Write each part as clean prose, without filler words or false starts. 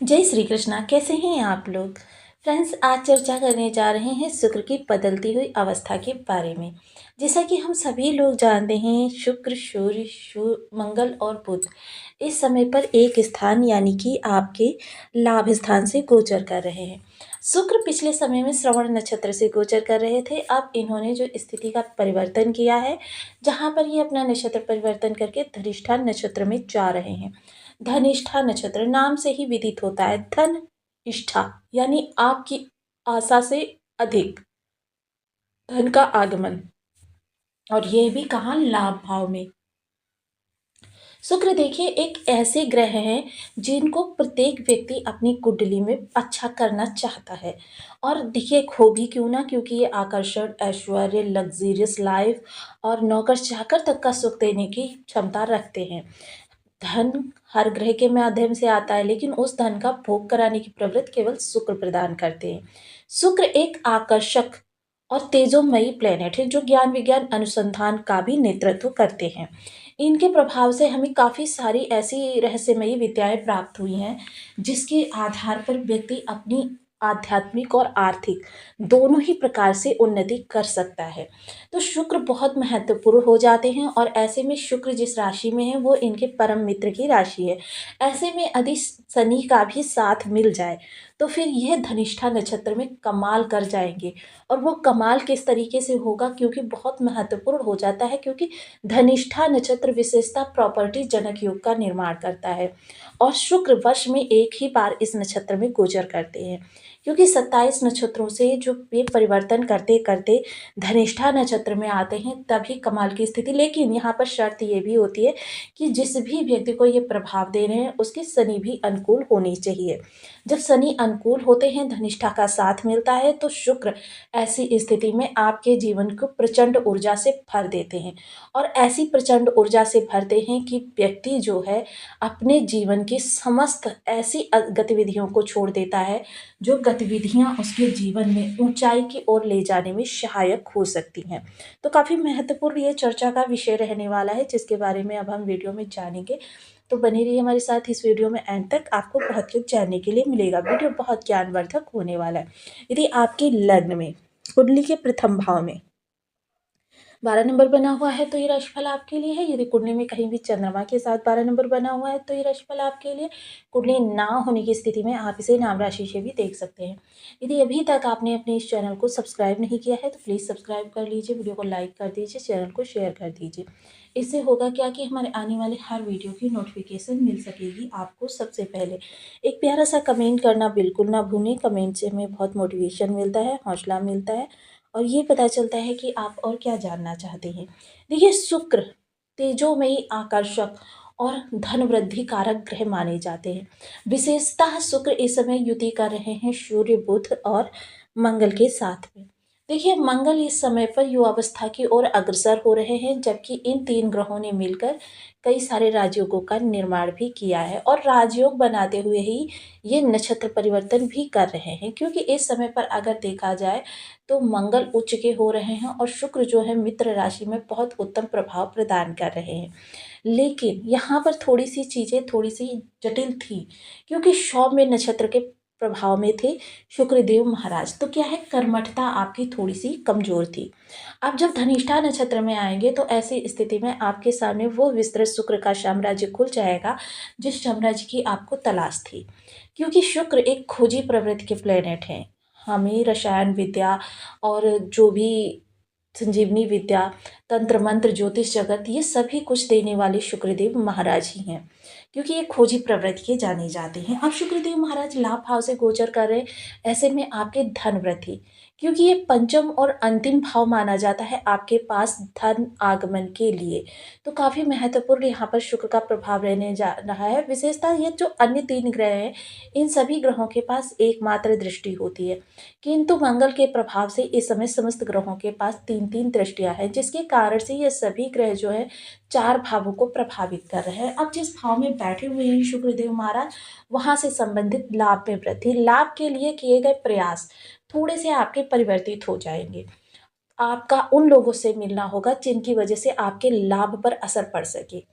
जय श्री कृष्णा। कैसे हैं आप लोग? फ्रेंड्स, आज चर्चा करने जा रहे हैं शुक्र की बदलती हुई अवस्था के बारे में। जैसा कि हम सभी लोग जानते हैं, शुक्र, सूर्य, मंगल और बुध इस समय पर एक स्थान यानी कि आपके लाभ स्थान से गोचर कर रहे हैं। शुक्र पिछले समय में श्रवण नक्षत्र से गोचर कर रहे थे। अब इन्होंने जो स्थिति का परिवर्तन किया है, जहाँ पर ये अपना नक्षत्र परिवर्तन करके धनिष्ठा नक्षत्र में जा रहे हैं। धनिष्ठा नक्षत्र नाम से ही विदित होता है धन इष्ठा, यानी आपकी आशा से अधिक धन का आगमन, और यह भी कहाँ, लाभ भाव में। शुक्र देखिए एक ऐसे ग्रह हैं जिनको प्रत्येक व्यक्ति अपनी कुंडली में अच्छा करना चाहता है। और देखिए खो भी क्यों ना, क्योंकि ये आकर्षण, ऐश्वर्य, लग्जरियस लाइफ और नौकर चाकर तक का सुख देने की क्षमता रखते हैं। धन हर ग्रह के माध्यम से आता है, लेकिन उस धन का भोग कराने की प्रवृत्ति केवल शुक्र प्रदान करते हैं। शुक्र एक आकर्षक और तेजोमयी प्लेनेट है जो ज्ञान विज्ञान अनुसंधान का भी नेतृत्व करते हैं। इनके प्रभाव से हमें काफ़ी सारी ऐसी रहस्यमयी विद्याएं प्राप्त हुई हैं जिसके आधार पर व्यक्ति अपनी आध्यात्मिक और आर्थिक दोनों ही प्रकार से उन्नति कर सकता है। तो शुक्र बहुत महत्वपूर्ण हो जाते हैं, और ऐसे में शुक्र जिस राशि में है वो इनके परम मित्र की राशि है। ऐसे में यदि शनि का भी साथ मिल जाए तो फिर यह धनिष्ठा नक्षत्र में कमाल कर जाएंगे। और वो कमाल किस तरीके से होगा, क्योंकि बहुत महत्वपूर्ण हो जाता है, क्योंकि धनिष्ठा नक्षत्र विशेषता प्रॉपर्टी जनक योग का निर्माण करता है। और शुक्र वर्ष में एक ही बार इस नक्षत्र में गोचर करते हैं, क्योंकि 27 नक्षत्रों से जो ये परिवर्तन करते करते धनिष्ठा नक्षत्र में आते हैं तभी कमाल की स्थिति। लेकिन यहाँ पर शर्त ये भी होती है कि जिस भी व्यक्ति को ये प्रभाव दे रहे हैं उसकी शनि भी अनुकूल होनी चाहिए। जब शनि अनुकूल होते हैं, धनिष्ठा का साथ मिलता है, तो शुक्र ऐसी स्थिति में आपके जीवन को प्रचंड ऊर्जा से भर देते हैं। और ऐसी प्रचंड ऊर्जा से भरते हैं कि व्यक्ति जो है अपने जीवन की समस्त ऐसी गतिविधियों को छोड़ देता है जो गतिविधियां उसके जीवन में ऊंचाई की ओर ले जाने में सहायक हो सकती हैं। तो काफ़ी महत्वपूर्ण ये चर्चा का विषय रहने वाला है, जिसके बारे में अब हम वीडियो में जानेंगे। तो बने रहिए हमारे साथ इस वीडियो में, एंड तक आपको बहुत कुछ जानने के लिए मिलेगा। वीडियो बहुत ज्ञानवर्धक होने वाला है। यदि आपके लग्न में कुंडली के प्रथम भाव में 12 नंबर बना हुआ है तो ये राशिफल आपके लिए है। यदि कुंडली में कहीं भी चंद्रमा के साथ 12 नंबर बना हुआ है तो ये राशिफल आपके लिए। कुंडली ना होने की स्थिति में आप इसे नाम राशि से भी देख सकते हैं। यदि अभी तक आपने अपने इस चैनल को सब्सक्राइब नहीं किया है तो प्लीज़ सब्सक्राइब कर लीजिए, वीडियो को लाइक कर दीजिए, चैनल को शेयर कर दीजिए। इससे होगा क्या कि हमारे आने वाले हर वीडियो की नोटिफिकेशन मिल सकेगी आपको सबसे पहले। एक प्यारा सा कमेंट करना बिल्कुल ना भूलें। कमेंट से हमें बहुत मोटिवेशन मिलता है, हौसला मिलता है, और ये पता चलता है कि आप और क्या जानना चाहते हैं। देखिए शुक्र तेजोमयी, आकर्षक और धन वृद्धि कारक ग्रह माने जाते हैं। विशेषतः शुक्र इस समय युति कर रहे हैं सूर्य, बुध और मंगल के साथ में। देखिए मंगल इस समय पर युवावस्था की ओर अग्रसर हो रहे हैं, जबकि इन तीन ग्रहों ने मिलकर कई सारे राजयोगों का निर्माण भी किया है, और राजयोग बनाते हुए ही ये नक्षत्र परिवर्तन भी कर रहे हैं। क्योंकि इस समय पर अगर देखा जाए तो मंगल उच्च के हो रहे हैं और शुक्र जो है मित्र राशि में बहुत उत्तम प्रभाव प्रदान कर रहे हैं। लेकिन यहाँ पर थोड़ी सी चीज़ें थोड़ी सी जटिल थी, क्योंकि सौम्य नक्षत्र के प्रभाव में थे शुक्रदेव महाराज, तो क्या है, कर्मठता आपकी थोड़ी सी कमजोर थी। अब जब धनिष्ठा नक्षत्र में आएंगे तो ऐसी स्थिति में आपके सामने वो विस्तृत शुक्र का साम्राज्य खुल जाएगा जिस साम्राज्य की आपको तलाश थी। क्योंकि शुक्र एक खोजी प्रवृत्ति के प्लेनेट हैं। हमें रसायन विद्या और जो भी संजीवनी विद्या, तंत्र मंत्र, ज्योतिष जगत, ये सभी कुछ देने वाले शुक्रदेव महाराज ही हैं, क्योंकि ये खोजी प्रवृत्ति के जाने जाते हैं। अब शुक्रदेव महाराज लाभ भाव से गोचर कर रहे हैं, ऐसे में आपके धन वृद्धि, क्योंकि ये पंचम और अंतिम भाव माना जाता है आपके पास धन आगमन के लिए। तो काफ़ी महत्वपूर्ण यहाँ पर शुक्र का प्रभाव रहने जा रहा है। विशेषता ये जो अन्य तीन ग्रह हैं, इन सभी ग्रहों के पास एकमात्र दृष्टि होती है, किंतु मंगल के प्रभाव से इस समय समस्त ग्रहों के पास तीन तीन दृष्टियां हैं, जिसके कारण से ये सभी ग्रह जो है चार भावों को प्रभावित कर रहे हैं। अब जिस भाव में बैठे हुए हैं शुक्रदेव महाराज, वहां से संबंधित लाभ में वृद्धि, लाभ के लिए किए गए प्रयास थोड़े से आपके परिवर्तित हो जाएंगे। आपका उन लोगों से मिलना होगा जिनकी वजह से आपके लाभ पर असर पड़ सके।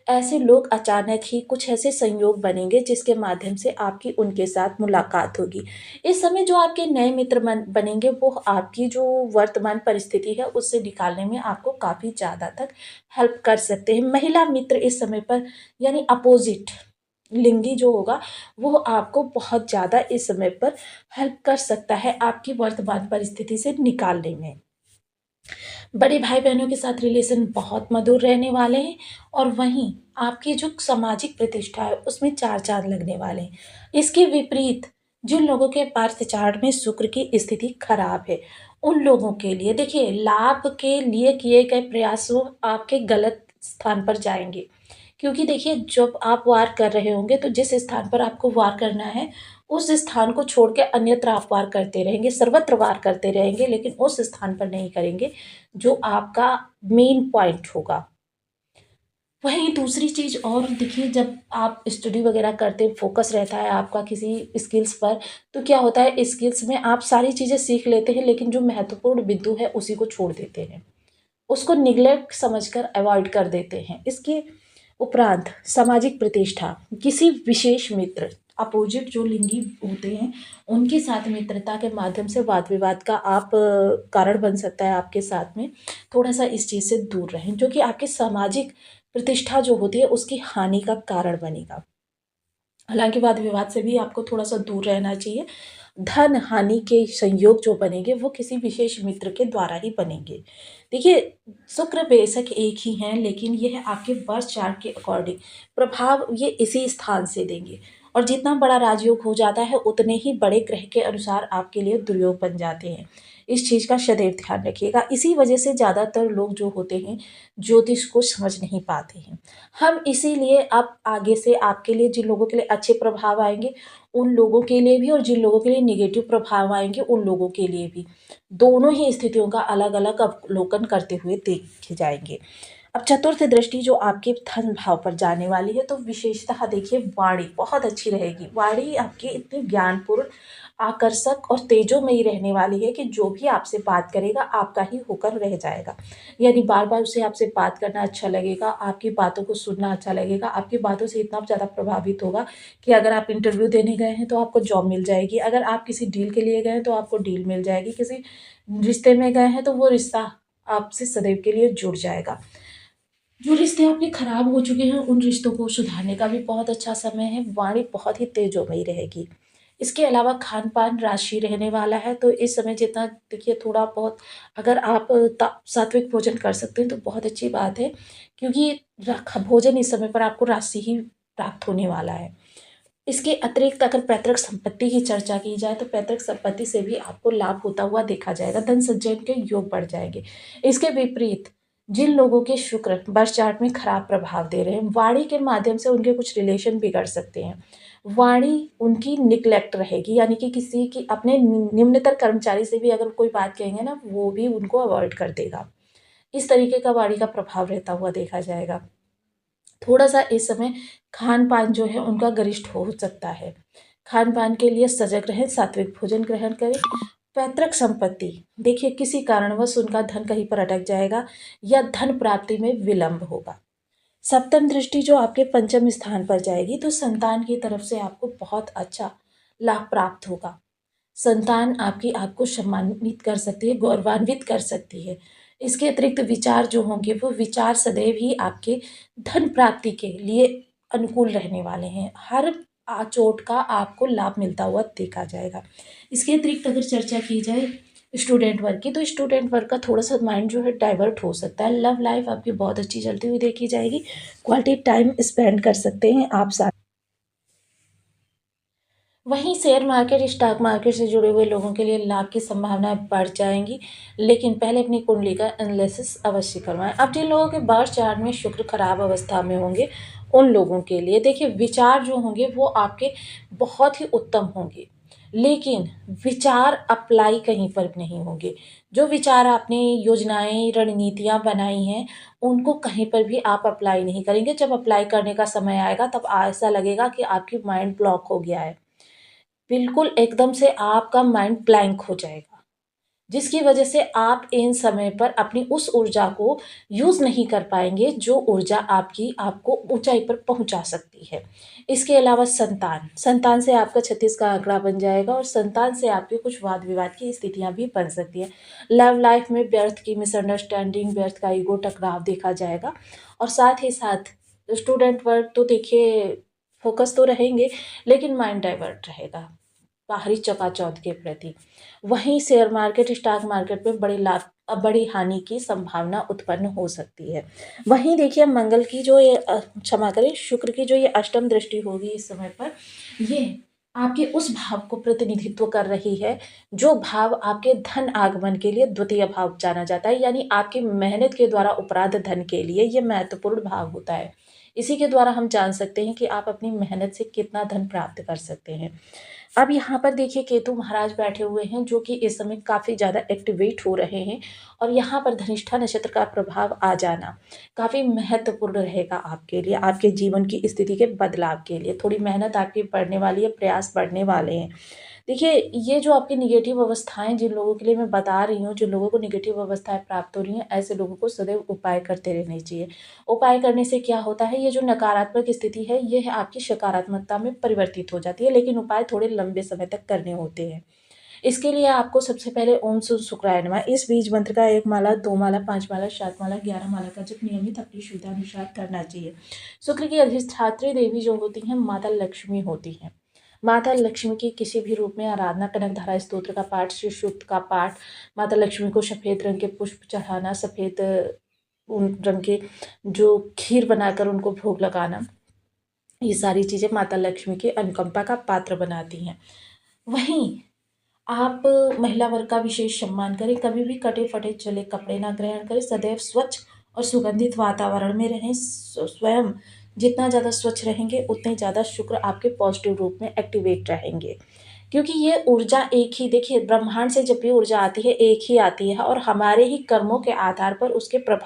ऐसे लोग अचानक ही कुछ ऐसे संयोग बनेंगे जिसके माध्यम से आपकी उनके साथ मुलाकात होगी। इस समय जो आपके नए मित्र बनेंगे वो आपकी जो वर्तमान परिस्थिति है उससे निकालने में आपको काफ़ी ज़्यादा तक हेल्प कर सकते हैं। महिला मित्र इस समय पर यानी अपोजिट लिंगी जो होगा वो आपको बहुत ज़्यादा इस समय पर हेल्प कर सकता है आपकी वर्तमान परिस्थिति से निकालने में। बड़े भाई-बहनों के साथ रिलेशन बहुत मधुर रहने वाले हैं और वहीं आपकी जो सामाजिक प्रतिष्ठा है उसमें 4 चाँद लगने वाले हैं। इसके विपरीत जिन लोगों के पार्थ चार्ट में शुक्र की स्थिति खराब है, उन लोगों के लिए देखिए लाभ के लिए किए गए प्रयासों आपके गलत स्थान पर जाएँगे। क्योंकि देखिए जब आप वार कर रहे होंगे तो जिस स्थान पर आपको वार करना है, उस स्थान को छोड़ के अन्यत्र आप वार करते रहेंगे, सर्वत्र वार करते रहेंगे लेकिन उस स्थान पर नहीं करेंगे, जो आपका मेन पॉइंट होगा। वहीं दूसरी चीज़ और देखिए जब आप स्टडी वगैरह करते हैं, फ़ोकस रहता है आपका किसी स्किल्स पर, तो क्या होता है स्किल्स में आप सारी चीज़ें सीख लेते हैं लेकिन जो महत्वपूर्ण बिंदु है उसी को छोड़ देते हैं। उसको निग्लेक्ट समझकर अवॉइड कर देते हैं। इसके उपरांत सामाजिक प्रतिष्ठा, किसी विशेष मित्र अपोजिट जो लिंगी होते हैं, उनके साथ मित्रता के माध्यम से वाद-विवाद का कारण बन सकता है आपके साथ में। थोड़ा-सा इस चीज़ से दूर रहें, जो कि आपकी सामाजिक प्रतिष्ठा जो होती है उसकी हानि का कारण बनेगा। हालाँकि वाद-विवाद से भी आपको थोड़ा-सा दूर रहना चाहिए। धन हानि के संयोग जो बनेंगे वो किसी विशेष मित्र के द्वारा ही बनेंगे। देखिए शुक्र बेशक एक ही हैं लेकिन ये है आपके बर्थ चार्ट के अकॉर्डिंग प्रभाव ये इसी स्थान से देंगे और जितना बड़ा राजयोग हो जाता है उतने ही बड़े ग्रह के अनुसार आपके लिए दुर्योग बन जाते हैं। इस चीज़ का सदैव ध्यान रखिएगा। इसी वजह से ज़्यादातर लोग जो होते हैं ज्योतिष को समझ नहीं पाते हैं। हम इसीलिए अब आगे से आपके लिए जिन लोगों के लिए अच्छे प्रभाव आएँगे, उन लोगों के लिए भी और जिन लोगों के लिए नेगेटिव प्रभाव आएँगे, उन लोगों के लिए भी। दोनों ही स्थितियों का अलग-अलग अवलोकन करते हुए देखे जाएँगे। अब चतुर्थ दृष्टि जो आपके धन भाव पर जाने वाली है, तो विशेषतः देखिए वाणी बहुत अच्छी रहेगी। वाणी आपकी इतनी ज्ञानपूर्ण, आकर्षक और तेजोमयी रहने वाली है कि जो भी आपसे बात करेगा, आपका ही होकर रह जाएगा। यानी बार-बार उसे आपसे बात करना अच्छा लगेगा, आपकी बातों को सुनना अच्छा लगेगा, आपकी बातों से इतना ज़्यादा प्रभावित होगा कि अगर आप इंटरव्यू देने गए हैं, तो आपको जॉब मिल जाएगी। अगर आप किसी डील के लिए गए हैं, तो आपको डील मिल जाएगी। किसी रिश्ते में गए हैं, तो वो रिश्ता आपसे सदैव के लिए जुड़ जाएगा। जो रिश्ते आपके खराब हो चुके हैं, उन रिश्तों को सुधारने का भी बहुत अच्छा समय है। वाणी बहुत ही तेजोमयी रहेगी। इसके अलावा खान-पान राशि रहने वाला है, तो इस समय जितना देखिए थोड़ा बहुत अगर आप सात्विक भोजन कर सकते हैं, तो बहुत अच्छी बात है क्योंकि भोजन इस समय पर आपको राशि ही प्राप्त होने वाला है। इसके अतिरिक्त अगर पैतृक संपत्ति की चर्चा की जाए, तो पैतृक संपत्ति से भी आपको लाभ होता हुआ देखा जाएगा। धन संचयन के योग बढ़ जाएँगे। इसके विपरीत जिन लोगों के शुक्र बर्थ चार्ट में खराब प्रभाव दे रहे हैं, वाणी के माध्यम से उनके कुछ रिलेशन बिगड़ सकते हैं। वाणी उनकी निग्लेक्ट रहेगी यानी कि किसी की अपने निम्नतर कर्मचारी से भी अगर कोई बात कहेंगे ना, वो भी उनको अवॉइड कर देगा। इस तरीके का वाणी का प्रभाव रहता हुआ देखा जाएगा। थोड़ा-सा इस समय खान-पान जो है उनका गरिष्ठ हो सकता है। खान-पान के लिए सजग रहें, सात्विक भोजन ग्रहण करें। पैतृक संपत्ति, देखिए किसी कारणवश उनका धन कहीं पर अटक जाएगा या धन प्राप्ति में विलंब होगा। सप्तम दृष्टि जो आपके पंचम स्थान पर जाएगी तो संतान की तरफ से आपको बहुत अच्छा लाभ प्राप्त होगा। संतान आपकी आपको सम्मानित कर सकती है, गौरवान्वित कर सकती है। इसके अतिरिक्त विचार जो होंगे वो विचार सदैव ही आपके धन प्राप्ति के लिए अनुकूल रहने वाले हैं। हर चोट का आपको लाभ मिलता हुआ देखा जाएगा। इसके अतिरिक्त अगर चर्चा की जाए स्टूडेंट वर्ग की, तो स्टूडेंट वर्ग का थोड़ा-सा माइंड जो है डाइवर्ट हो सकता है। लव लाइफ़ आपकी बहुत अच्छी चलती हुई देखी जाएगी। क्वालिटी टाइम स्पेंड कर सकते हैं आप साथ। वहीं शेयर मार्केट, स्टॉक मार्केट से जुड़े हुए लोगों के लिए लाभ की संभावनाएँ बढ़ जाएँगी, लेकिन पहले अपनी कुंडली का एनालिसिस अवश्य करवाएँ। अब जिन लोगों के बर्थ चार्ट में शुक्र खराब अवस्था में होंगे, उन लोगों के लिए देखिए विचार जो होंगे वो आपके बहुत ही उत्तम होंगे, लेकिन विचार अप्लाई कहीं पर नहीं होंगे। जो विचार आपने योजनाएँ, रणनीतियाँ बनाई हैं, उनको कहीं पर भी आप अप्लाई नहीं करेंगे। जब अप्लाई करने का समय आएगा तब ऐसा लगेगा कि आपकी माइंड ब्लॉक हो गया है। बिल्कुल एकदम से आपका माइंड ब्लैंक हो जाएगा। जिसकी वजह से आप इन समय पर अपनी उस ऊर्जा को यूज़ नहीं कर पाएँगे, जो ऊर्जा आपकी आपको ऊँचाई पर पहुँचा सकती है। इसके अलावा संतान, संतान से आपका 36 का आँकड़ा बन जाएगा और संतान से आपके कुछ वाद-विवाद की स्थितियाँ भी बन सकती हैं। लव लाइफ़ में व्यर्थ की मिसअंडरस्टैंडिंग, व्यर्थ का ईगो टकराव देखा जाएगा और साथ ही साथ स्टूडेंट वर्ग तो देखिए फ़ोकस तो रहेंगे, लेकिन माइंड डाइवर्ट रहेगा। बाहरी चकाचौंध के प्रति। वहीं शेयर मार्केट, स्टॉक मार्केट में बड़े लाभ बड़ी हानि की संभावना उत्पन्न हो सकती है। वहीं देखिए मंगल की जो ये क्षमा करें शुक्र की जो ये अष्टम दृष्टि होगी इस समय पर, ये आपके उस भाव को प्रतिनिधित्व कर रही है, जो भाव आपके धन आगमन के लिए द्वितीय भाव जाना जाता है, यानी आपकी मेहनत के द्वारा उपराध धन के लिए ये महत्वपूर्ण भाव होता है। इसी के द्वारा हम जान सकते हैं कि आप अपनी मेहनत से कितना धन प्राप्त कर सकते हैं। अब यहाँ पर देखिए केतु महाराज बैठे हुए हैं जो कि इस समय काफ़ी ज़्यादा एक्टिवेट हो रहे हैं और यहाँ पर धनिष्ठा नक्षत्र का प्रभाव आ जाना काफ़ी महत्वपूर्ण रहेगा आपके लिए, आपके जीवन की स्थिति के बदलाव के लिए। थोड़ी मेहनत आपकी बढ़ने वाली है, प्रयास बढ़ने वाले हैं। देखिए, ये जो आपकी नेगेटिव अवस्थाएँ जिन लोगों के लिए मैं बता रही हूँ, जिन लोगों को नेगेटिव अवस्थाएँ प्राप्त हो रही हैं, ऐसे लोगों को सदैव उपाय करते रहने चाहिए। उपाय करने से क्या होता है, ये जो नकारात्मक स्थिति है, ये है आपकी सकारात्मकता में परिवर्तित हो जाती है, लेकिन उपाय थोड़े लंबे समय तक करने होते हैं। इसके लिए आपको सबसे पहले ओम सुर शुक्राय नमः इस बीज मंत्र का 1 माला, 2 माला, 5 माला, 7 माला, 11 माला का जप नियमित अपनी सुविधानुसार करना चाहिए। शुक्र की अधिष्ठात्री देवी जो होती हैं, माता लक्ष्मी होती हैं। माता लक्ष्मी की किसी भी रूप में आराधना, कनकधारा स्तोत्र का पाठ, शिव सूक्त का पाठ, माता लक्ष्मी को सफ़ेद रंग के पुष्प चढ़ाना, सफ़ेद उन रंग के जो खीर बनाकर उनको भोग लगाना, ये सारी चीज़ें माता लक्ष्मी की अनुकंपा का पात्र बनाती हैं। वहीं आप महिला वर्ग का विशेष सम्मान करें, कभी भी कटे-फटे चले कपड़े ना ग्रहण करें, सदैव स्वच्छ और सुगंधित वातावरण में रहें। स्वयं जितना ज़्यादा स्वच्छ रहेंगे, उतने ज़्यादा शुक्र आपके पॉजिटिव रूप में एक्टिवेट रहेंगे। क्योंकि ये ऊर्जा एक ही देखिए ब्रह्मांड से जब भी ऊर्जा आती है, एक ही आती है और हमारे ही कर्मों के आधार पर उसके प्रभाव